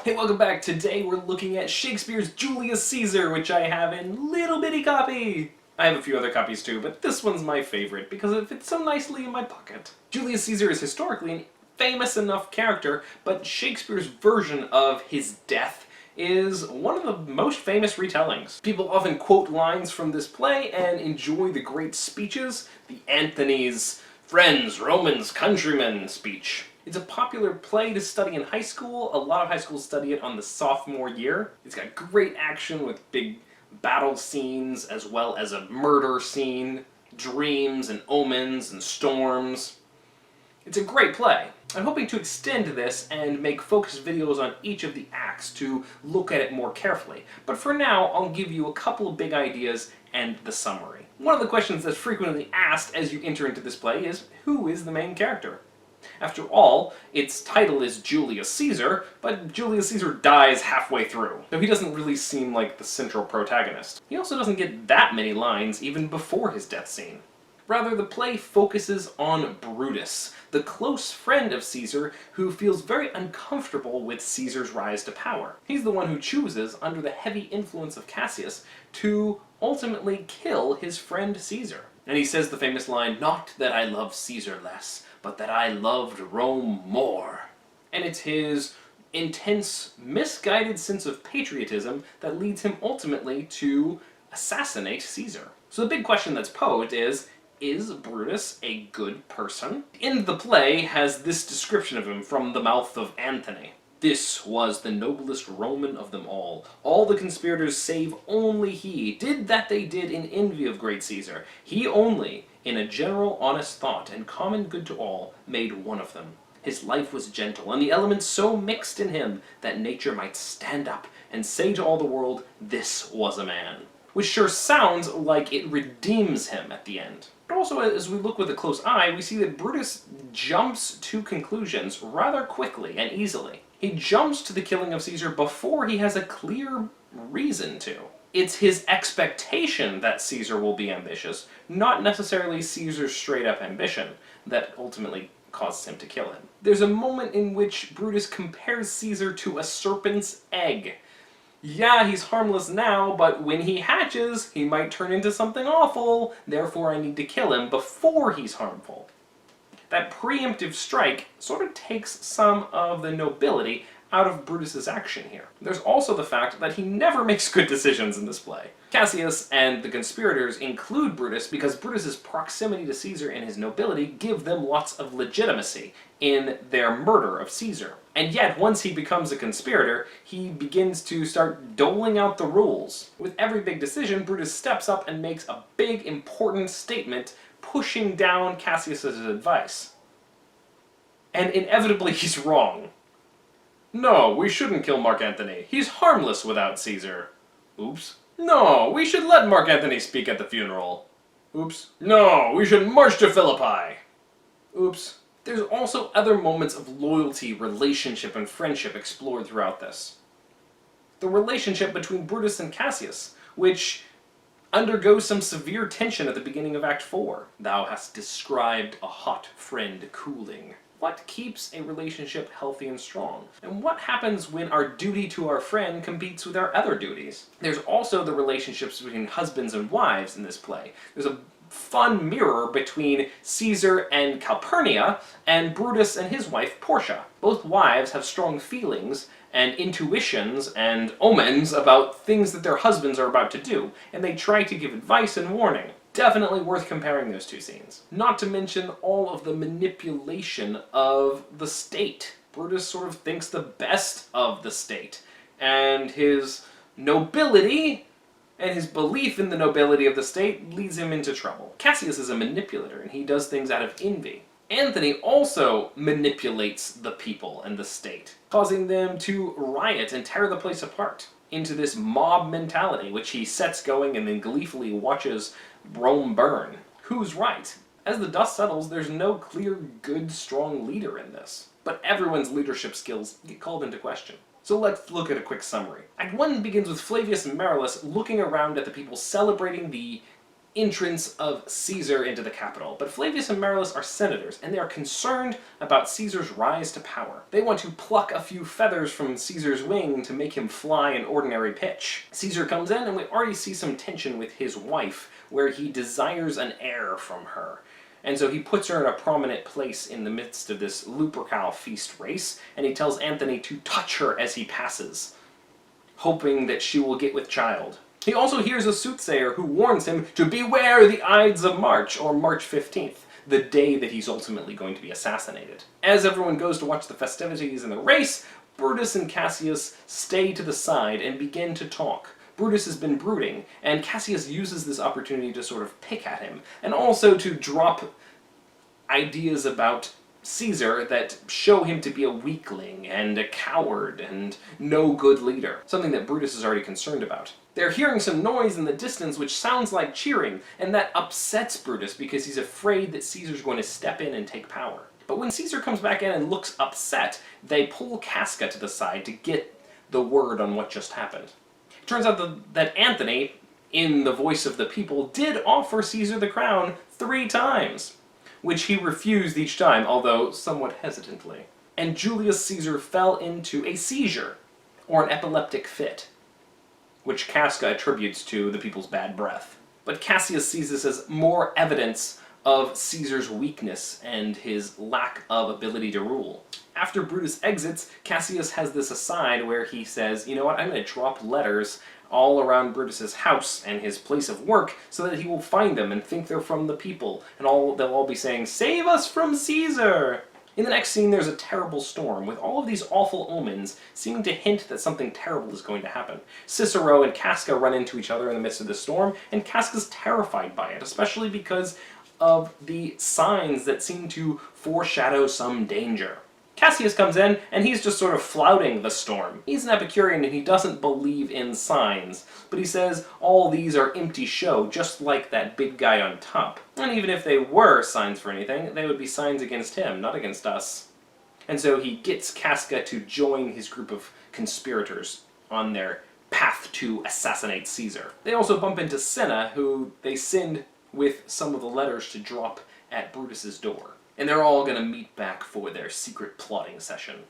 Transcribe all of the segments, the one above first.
Hey, welcome back. Today we're looking at Shakespeare's Julius Caesar, which I have in little bitty copy. I have a few other copies too, but this one's my favorite because it fits so nicely in my pocket. Julius Caesar is historically an famous enough character, but Shakespeare's version of his death is one of the most famous retellings. People often quote lines from this play and enjoy the great speeches, the Antony's friends, Romans, countrymen speech. It's a popular play to study in high school. A lot of high schools study it on the sophomore year. It's got great action with big battle scenes as well as a murder scene, dreams and omens and storms. It's a great play. I'm hoping to extend this and make focused videos on each of the acts to look at it more carefully. But for now, I'll give you a couple of big ideas and the summary. One of the questions that's frequently asked as you enter into this play is, who is the main character? After all, its title is Julius Caesar, but Julius Caesar dies halfway through, so he doesn't really seem like the central protagonist. He also doesn't get that many lines even before his death scene. Rather, the play focuses on Brutus, the close friend of Caesar who feels very uncomfortable with Caesar's rise to power. He's the one who chooses, under the heavy influence of Cassius, to ultimately kill his friend Caesar. And he says the famous line, "Not that I love Caesar less, but that I loved Rome more." And it's his intense, misguided sense of patriotism that leads him ultimately to assassinate Caesar. So the big question that's posed is Brutus a good person? The end of the play has this description of him from the mouth of Antony. "This was the noblest Roman of them all. All the conspirators save only he did that they did in envy of great Caesar. He only, in a general honest thought and common good to all, made one of them. His life was gentle, and the elements so mixed in him that nature might stand up and say to all the world, 'This was a man.'" Which sure sounds like it redeems him at the end. But also, as we look with a close eye, we see that Brutus jumps to conclusions rather quickly and easily. He jumps to the killing of Caesar before he has a clear reason to. It's his expectation that Caesar will be ambitious, not necessarily Caesar's straight-up ambition, that ultimately causes him to kill him. There's a moment in which Brutus compares Caesar to a serpent's egg. Yeah, he's harmless now, but when he hatches, he might turn into something awful, therefore I need to kill him before he's harmful. That preemptive strike sort of takes some of the nobility out of Brutus's action here. There's also the fact that he never makes good decisions in this play. Cassius and the conspirators include Brutus because Brutus's proximity to Caesar and his nobility give them lots of legitimacy in their murder of Caesar. And yet, once he becomes a conspirator, he begins to start doling out the rules. With every big decision, Brutus steps up and makes a big, important statement, pushing down Cassius's advice. And inevitably, he's wrong. "No, we shouldn't kill Mark Antony. He's harmless without Caesar." Oops. "No, we should let Mark Antony speak at the funeral." Oops. "No, we should march to Philippi." Oops. There's also other moments of loyalty, relationship, and friendship explored throughout this. The relationship between Brutus and Cassius, which undergoes some severe tension at the beginning of Act 4. "Thou hast described a hot friend cooling." What keeps a relationship healthy and strong? And what happens when our duty to our friend competes with our other duties? There's also the relationships between husbands and wives in this play. There's a fun mirror between Caesar and Calpurnia, and Brutus and his wife Portia. Both wives have strong feelings and intuitions and omens about things that their husbands are about to do, and they try to give advice and warning. Definitely worth comparing those two scenes. Not to mention all of the manipulation of the state. Brutus sort of thinks the best of the state, and his nobility and his belief in the nobility of the state leads him into trouble. Cassius is a manipulator, and he does things out of envy. Antony also manipulates the people and the state, causing them to riot and tear the place apart into this mob mentality, which he sets going and then gleefully watches Rome burn. Who's right? As the dust settles, there's no clear, good, strong leader in this. But everyone's leadership skills get called into question. So let's look at a quick summary. Act 1 begins with Flavius Marullus looking around at the people celebrating the entrance of Caesar into the capital. But Flavius and Marullus are senators, and they are concerned about Caesar's rise to power. They want to pluck a few feathers from Caesar's wing to make him fly an ordinary pitch. Caesar comes in, and we already see some tension with his wife, where he desires an heir from her. And so he puts her in a prominent place in the midst of this Lupercal feast race, and he tells Antony to touch her as he passes, hoping that she will get with child. He also hears a soothsayer who warns him to beware the Ides of March, or March 15th, the day that he's ultimately going to be assassinated. As everyone goes to watch the festivities and the race, Brutus and Cassius stay to the side and begin to talk. Brutus has been brooding, and Cassius uses this opportunity to sort of pick at him, and also to drop ideas about Caesar that show him to be a weakling and a coward and no good leader, something that Brutus is already concerned about. They're hearing some noise in the distance which sounds like cheering, and that upsets Brutus because he's afraid that Caesar's going to step in and take power. But when Caesar comes back in and looks upset, they pull Casca to the side to get the word on what just happened. It turns out that Antony, in the voice of the people, did offer Caesar the crown 3 times, which he refused each time, although somewhat hesitantly. And Julius Caesar fell into a seizure, or an epileptic fit, which Casca attributes to the people's bad breath. But Cassius sees this as more evidence of Caesar's weakness and his lack of ability to rule. After Brutus exits, Cassius has this aside where he says, you know what, I'm going to drop letters all around Brutus's house and his place of work so that he will find them and think they're from the people, and they'll all be saying, "Save us from Caesar!" In the next scene, there's a terrible storm, with all of these awful omens seeming to hint that something terrible is going to happen. Cicero and Casca run into each other in the midst of the storm, and Casca's terrified by it, especially because of the signs that seem to foreshadow some danger. Cassius comes in, and he's just sort of flouting the storm. He's an Epicurean and he doesn't believe in signs, but he says all these are empty show, just like that big guy on top. And even if they were signs for anything, they would be signs against him, not against us. And so he gets Casca to join his group of conspirators on their path to assassinate Caesar. They also bump into Cinna, who they send with some of the letters to drop at Brutus's door. And they're all going to meet back for their secret plotting session.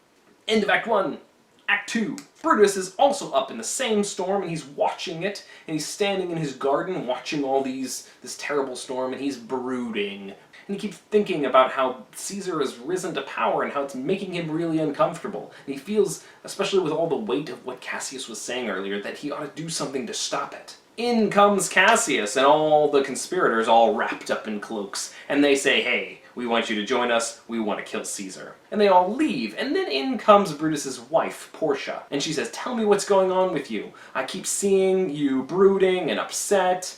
End of Act 1. Act 2. Brutus is also up in the same storm, and he's watching it, and he's standing in his garden watching this terrible storm, and he's brooding. And he keeps thinking about how Caesar has risen to power and how it's making him really uncomfortable. And he feels, especially with all the weight of what Cassius was saying earlier, that he ought to do something to stop it. In comes Cassius, and all the conspirators all wrapped up in cloaks, and they say, "Hey, we want you to join us, we want to kill Caesar." And they all leave, and then in comes Brutus's wife, Portia, and she says, "Tell me what's going on with you. I keep seeing you brooding and upset."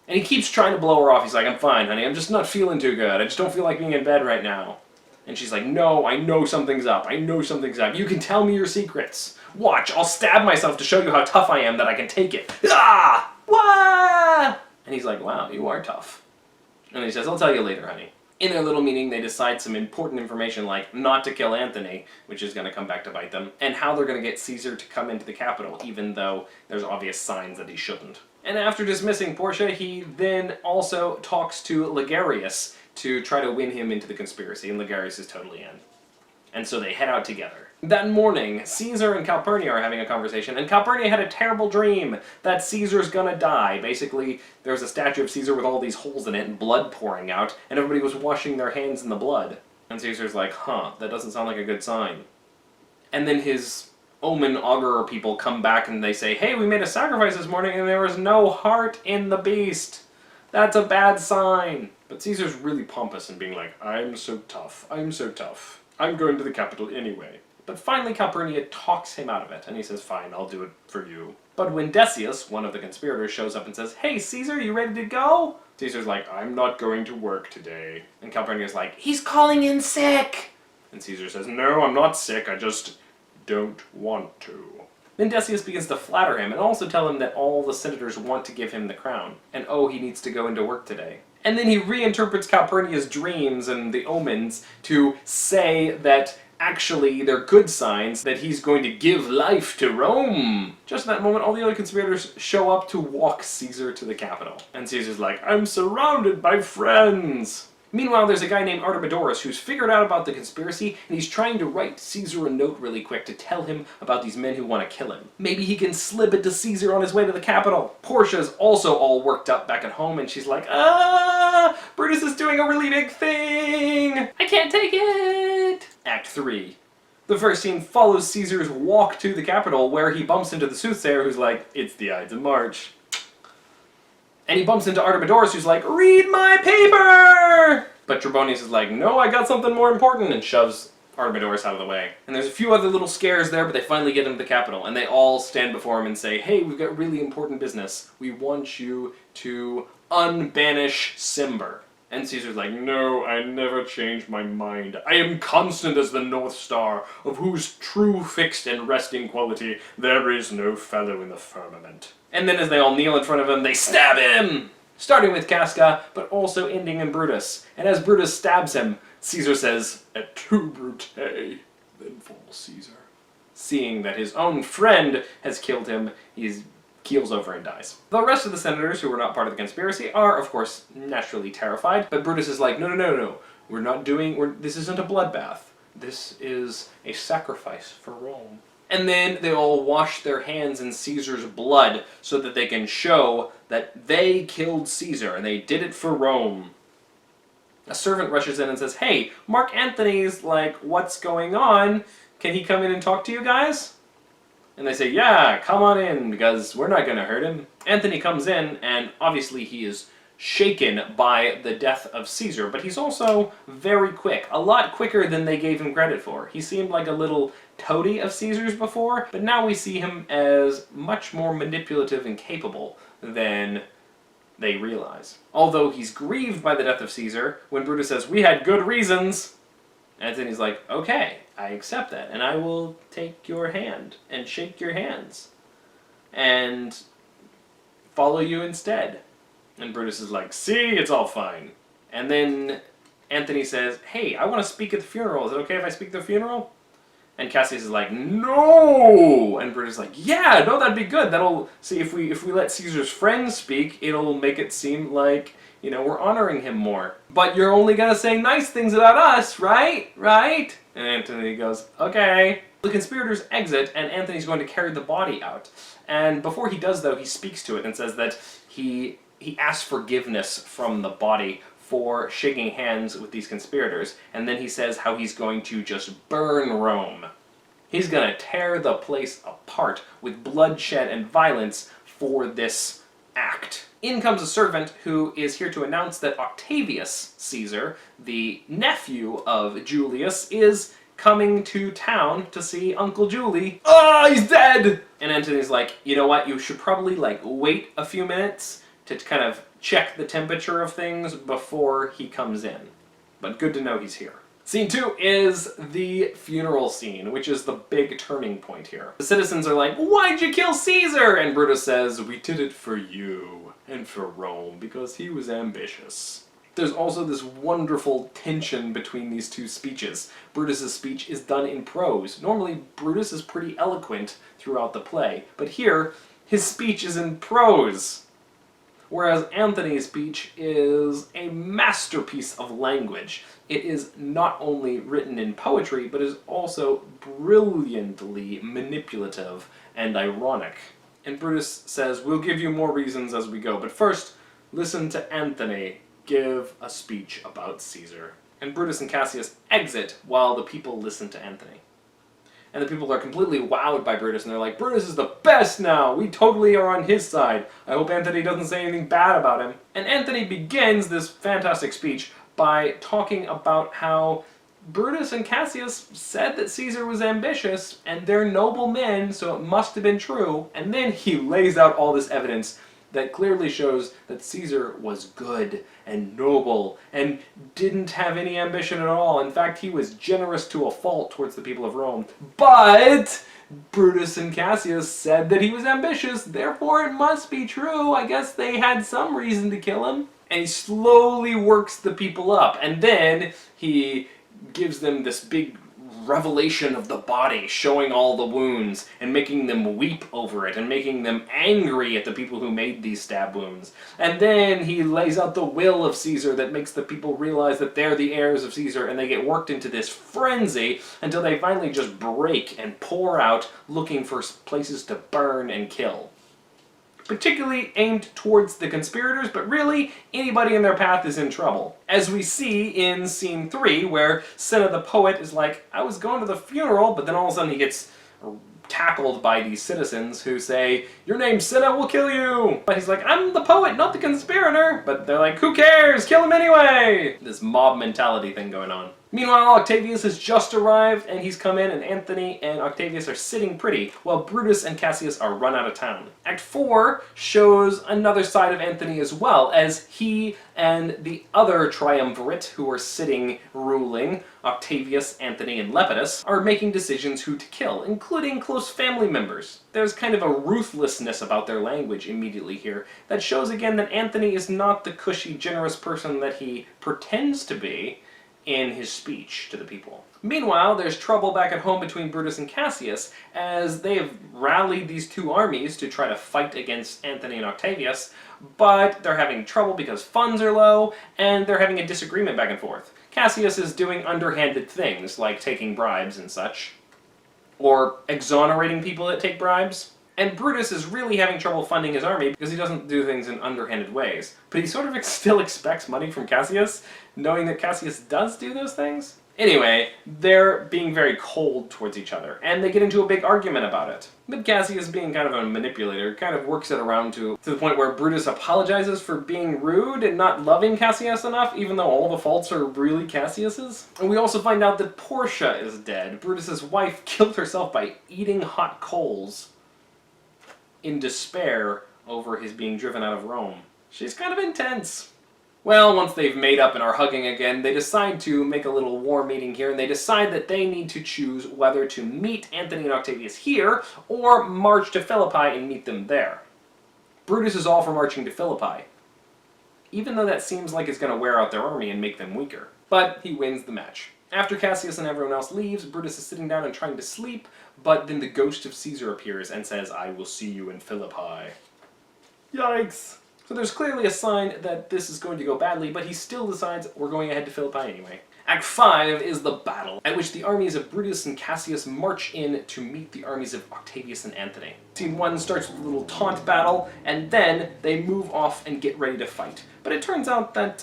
And he keeps trying to blow her off. He's like, "I'm fine, honey, I'm just not feeling too good. I just don't feel like being in bed right now." And she's like, "No, I know something's up. I know something's up. You can tell me your secrets. Watch, I'll stab myself to show you how tough I am, that I can take it. Ah! Wah!" And he's like, "Wow, you are tough." And he says, "I'll tell you later, honey." In their little meeting, they decide some important information like not to kill Antony, which is going to come back to bite them, and how they're going to get Caesar to come into the capital, even though there's obvious signs that he shouldn't. And after dismissing Portia, he then also talks to Ligarius to try to win him into the conspiracy, and Ligarius is totally in. And so they head out together. That morning, Caesar and Calpurnia are having a conversation, and Calpurnia had a terrible dream that Caesar's gonna die. Basically, there was a statue of Caesar with all these holes in it and blood pouring out, and everybody was washing their hands in the blood. And Caesar's like, that doesn't sound like a good sign. And then his omen augurer people come back and they say, "Hey, we made a sacrifice this morning and there was no heart in the beast. That's a bad sign." But Caesar's really pompous and being like, "I'm so tough, I'm so tough. I'm going to the capital anyway." But finally Calpurnia talks him out of it, and he says, "Fine, I'll do it for you." But when Decius, one of the conspirators, shows up and says, "Hey, Caesar, you ready to go?" Caesar's like, "I'm not going to work today." And Calpurnia's like, "He's calling in sick!" And Caesar says, "No, I'm not sick, I just don't want to." Then Decius begins to flatter him, and also tell him that all the senators want to give him the crown, and he needs to go into work today. And then he reinterprets Calpurnia's dreams and the omens to say that actually they're good signs that he's going to give life to Rome. Just in that moment, all the other conspirators show up to walk Caesar to the Capitol. And Caesar's like, I'm surrounded by friends. Meanwhile, there's a guy named Artemidorus who's figured out about the conspiracy, and he's trying to write Caesar a note really quick to tell him about these men who want to kill him. Maybe he can slip it to Caesar on his way to the Capitol. Portia's also all worked up back at home, and she's like, Brutus is doing a really big thing! I can't take it! Act 3. The first scene follows Caesar's walk to the Capitol, where he bumps into the soothsayer who's like, it's the Ides of March. And he bumps into Artemidorus, who's like, read my paper! But Trebonius is like, no, I got something more important, and shoves Artemidorus out of the way. And there's a few other little scares there, but they finally get him to the Capitol, and they all stand before him and say, hey, we've got really important business. We want you to unbanish Cimber. And Caesar's like, no, I never change my mind. I am constant as the North Star, of whose true fixed and resting quality there is no fellow in the firmament. And then as they all kneel in front of him, they stab him! Starting with Casca, but also ending in Brutus. And as Brutus stabs him, Caesar says, et tu, Brute, then falls Caesar. Seeing that his own friend has killed him, he keels over and dies. The rest of the senators who were not part of the conspiracy are, of course, naturally terrified, but Brutus is like, no, we're not this isn't a bloodbath. This is a sacrifice for Rome. And then they all wash their hands in Caesar's blood so that they can show that they killed Caesar and they did it for Rome. A servant rushes in and says, hey, Mark Antony's like, what's going on? Can he come in and talk to you guys? And they say, yeah, come on in, because we're not going to hurt him. Antony comes in, and obviously he is shaken by the death of Caesar, but he's also very quick, a lot quicker than they gave him credit for. He seemed like a little toady of Caesar's before, but now we see him as much more manipulative and capable than they realize. Although he's grieved by the death of Caesar, when Brutus says, we had good reasons, Antony's like, okay, I accept that, and I will take your hand and shake your hands and follow you instead. And Brutus is like, see, it's all fine. And then Antony says, hey, I want to speak at the funeral. Is it okay if I speak at the funeral? And Cassius is like, no! And Brutus is like, yeah, no, that'd be good. That'll, see, if we let Caesar's friends speak, it'll make it seem like, you know, we're honoring him more. But you're only gonna say nice things about us, right? Right? And Antony goes, okay. The conspirators exit, and Antony's going to carry the body out. And before he does, though, he speaks to it and says that he asks forgiveness from the body for shaking hands with these conspirators, and then he says how he's going to just burn Rome. He's going to tear the place apart with bloodshed and violence for this act. In comes a servant who is here to announce that Octavius Caesar, the nephew of Julius, is coming to town to see Uncle Julie. Oh, he's dead! And Antony's like, you know what, you should probably wait a few minutes to kind of check the temperature of things before he comes in. But good to know he's here. Scene 2 is the funeral scene, which is the big turning point here. The citizens are like, why'd you kill Caesar? And Brutus says, we did it for you and for Rome because he was ambitious. There's also this wonderful tension between these two speeches. Brutus's speech is done in prose. Normally, Brutus is pretty eloquent throughout the play, but here, his speech is in prose. Whereas Antony's speech is a masterpiece of language. It is not only written in poetry, but is also brilliantly manipulative and ironic. And Brutus says, we'll give you more reasons as we go, but first, listen to Antony give a speech about Caesar. And Brutus and Cassius exit while the people listen to Antony. And the people are completely wowed by Brutus, and they're like, Brutus is the best now! We totally are on his side. I hope Antony doesn't say anything bad about him. And Antony begins this fantastic speech by talking about how Brutus and Cassius said that Caesar was ambitious, and they're noble men, so it must have been true. And then he lays out all this evidence that clearly shows that Caesar was good and noble and didn't have any ambition at all. In fact, he was generous to a fault towards the people of Rome. But Brutus and Cassius said that he was ambitious, therefore it must be true. I guess they had some reason to kill him. And he slowly works the people up, and then he gives them this big revelation of the body, showing all the wounds, and making them weep over it, and making them angry at the people who made these stab wounds. And then he lays out the will of Caesar that makes the people realize that they're the heirs of Caesar, and they get worked into this frenzy until they finally just break and pour out, looking for places to burn and kill. Particularly aimed towards the conspirators, but really, anybody in their path is in trouble. As we see in scene 3, where Cinna the poet is like, I was going to the funeral, but then all of a sudden he gets tackled by these citizens who say, your name's Cinna, we'll kill you! But he's like, I'm the poet, not the conspirator! But they're like, who cares? Kill him anyway! This mob mentality thing going on. Meanwhile, Octavius has just arrived, and he's come in, and Antony and Octavius are sitting pretty, while Brutus and Cassius are run out of town. Act 4 shows another side of Antony as well, as he and the other triumvirate who are sitting ruling, Octavius, Antony, and Lepidus, are making decisions who to kill, including close family members. There's kind of a ruthlessness about their language immediately here that shows again that Antony is not the cushy, generous person that he pretends to be in his speech to the people. Meanwhile, there's trouble back at home between Brutus and Cassius, as they have rallied these two armies to try to fight against Antony and Octavius, but they're having trouble because funds are low, and they're having a disagreement back and forth. Cassius is doing underhanded things, like taking bribes and such, or exonerating people that take bribes. And Brutus is really having trouble funding his army because he doesn't do things in underhanded ways. But he sort of still expects money from Cassius, knowing that Cassius does do those things. Anyway, they're being very cold towards each other, and they get into a big argument about it. But Cassius, being kind of a manipulator, kind of works it around to the point where Brutus apologizes for being rude and not loving Cassius enough, even though all the faults are really Cassius's. And we also find out that Portia is dead. Brutus's wife killed herself by eating hot coals in despair over his being driven out of Rome. She's kind of intense. Well, once they've made up and are hugging again, they decide to make a little war meeting here, and they decide that they need to choose whether to meet Antony and Octavius here, or march to Philippi and meet them there. Brutus is all for marching to Philippi, even though that seems like it's going to wear out their army and make them weaker. But he wins the match. After Cassius and everyone else leaves, Brutus is sitting down and trying to sleep, but then the ghost of Caesar appears and says, I will see you in Philippi. Yikes! So there's clearly a sign that this is going to go badly, but he still decides we're going ahead to Philippi anyway. Act 5 is the battle, at which the armies of Brutus and Cassius march in to meet the armies of Octavius and Antony. Scene 1 starts with a little taunt battle, and then they move off and get ready to fight. But it turns out that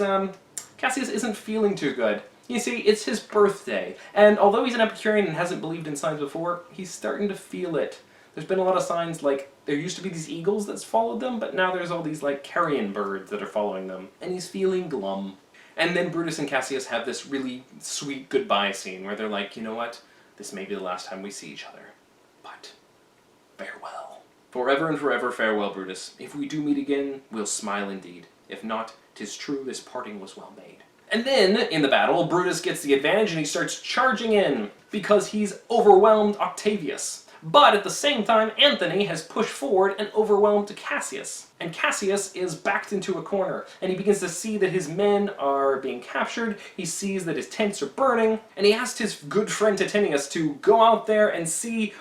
Cassius isn't feeling too good. You see, it's his birthday, and although he's an Epicurean and hasn't believed in signs before, he's starting to feel it. There's been a lot of signs, like, there used to be these eagles that's followed them, but now there's all these, like, carrion birds that are following them, and he's feeling glum. And then Brutus and Cassius have this really sweet goodbye scene where they're like, you know what, this may be the last time we see each other, but farewell. Forever and forever farewell, Brutus. If we do meet again, we'll smile indeed. If not, 'tis true this parting was well made. And then, in the battle, Brutus gets the advantage and he starts charging in, because he's overwhelmed Octavius. But at the same time, Antony has pushed forward and overwhelmed Cassius. And Cassius is backed into a corner, and he begins to see that his men are being captured, he sees that his tents are burning, and he asked his good friend Titinius to go out there and see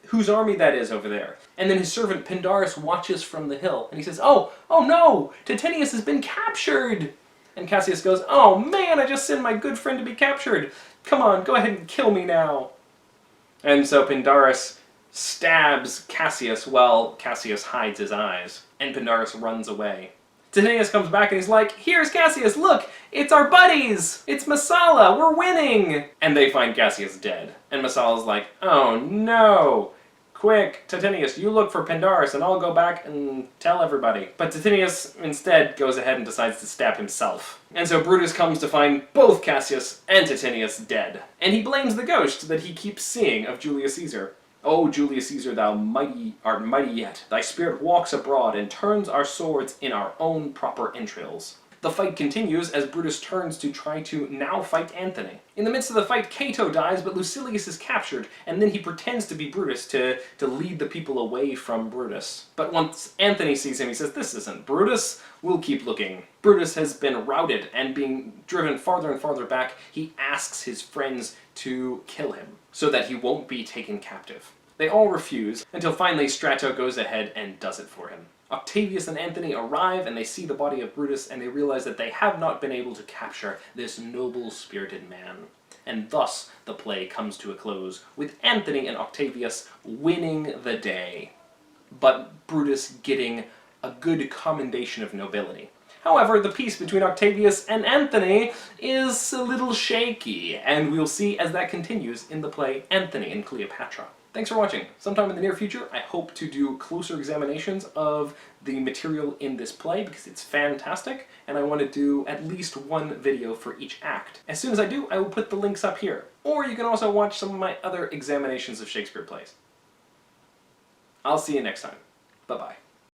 whose army that is over there. And then his servant Pindarus watches from the hill, and he says, oh no, Titinius has been captured! And Cassius goes, oh man, I just sent my good friend to be captured. Come on, go ahead and kill me now. And so Pindarus stabs Cassius while Cassius hides his eyes. And Pindarus runs away. Titinius comes back and he's like, here's Cassius, look, it's our buddies! It's Messala, we're winning! And they find Cassius dead. And Messala's like, oh no! Quick, Titinius, you look for Pindarus and I'll go back and tell everybody. But Titinius instead goes ahead and decides to stab himself. And so Brutus comes to find both Cassius and Titinius dead. And he blames the ghost that he keeps seeing of Julius Caesar. O Julius Caesar, thou art mighty yet. Thy spirit walks abroad and turns our swords in our own proper entrails. The fight continues as Brutus turns to try to now fight Anthony. In the midst of the fight, Cato dies, but Lucilius is captured, and then he pretends to be Brutus to lead the people away from Brutus. But once Anthony sees him, he says, "This isn't Brutus, we'll keep looking." Brutus has been routed, and being driven farther and farther back, he asks his friends to kill him, so that he won't be taken captive. They all refuse, until finally Strato goes ahead and does it for him. Octavius and Anthony arrive, and they see the body of Brutus, and they realize that they have not been able to capture this noble-spirited man. And thus the play comes to a close, with Anthony and Octavius winning the day, but Brutus getting a good commendation of nobility. However, the peace between Octavius and Anthony is a little shaky, and we'll see as that continues in the play Anthony and Cleopatra. Thanks for watching. Sometime in the near future, I hope to do closer examinations of the material in this play because it's fantastic, and I want to do at least one video for each act. As soon as I do, I will put the links up here. Or you can also watch some of my other examinations of Shakespeare plays. I'll see you next time. Bye-bye.